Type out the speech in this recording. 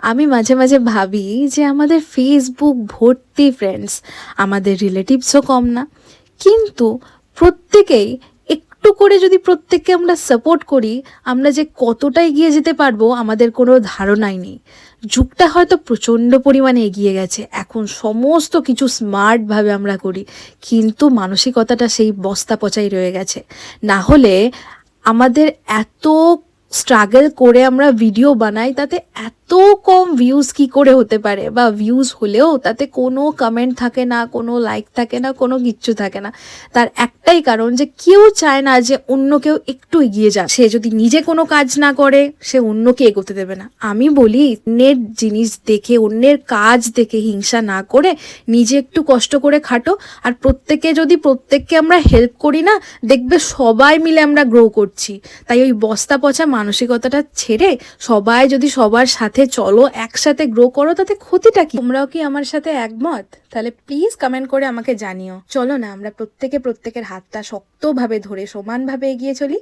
আমি মাঝে মাঝে ভাবি যে আমাদের ফেসবুক ভর্তি ফ্রেন্ডস, আমাদের রিলেটিভসও কম না, কিন্তু প্রত্যেকেই একটু করে যদি প্রত্যেককে আমরা সাপোর্ট করি, আমরা যে কতটা এগিয়ে যেতে পারবো আমাদের কোনো ধারণাই নেই। যুগটা হয়তো প্রচণ্ড পরিমাণে এগিয়ে গেছে, এখন সমস্ত কিছু স্মার্টভাবে আমরা করি, কিন্তু মানসিকতাটা সেই বস্তা পচাই রয়ে গেছে। না হলে আমাদের এত স্ট্রাগল করে আমরা ভিডিও বানাই, তাতে এত কম ভিউজ কি করে হতে পারে? বা ভিউজ হলেও তাতে কোনো কমেন্ট থাকে না, কোনো লাইক থাকে না, কোনো কিচ্ছু থাকে না। তার একটাই কারণ যে কেউ চায় না যে অন্য কেউ একটু এগিয়ে যাক। সে যদি নিজে কোনো কাজ না করে, সে অন্যকে এগোতে দেবে না। আমি বলি, অন্যের জিনিস দেখে, অন্যের কাজ দেখে হিংসা না করে নিজে একটু কষ্ট করে খাটো। আর প্রত্যেকে যদি প্রত্যেককে আমরা হেল্প করি না, দেখবে সবাই মিলে আমরা গ্রো করছি। তাই ওই বস্তা পচা মানসিকতাটা ছেড়ে সবাই যদি সবার সাথে চলো, একসাথে গ্রো করো, তাতে ক্ষতিটা কি? তোমরাও কি আমার সাথে একমত? তাহলে প্লিজ কমেন্ট করে আমাকে জানিও। চলো না আমরা প্রত্যেকে প্রত্যেকের হাতটা শক্তভাবে ধরে সমানভাবে এগিয়ে চলি।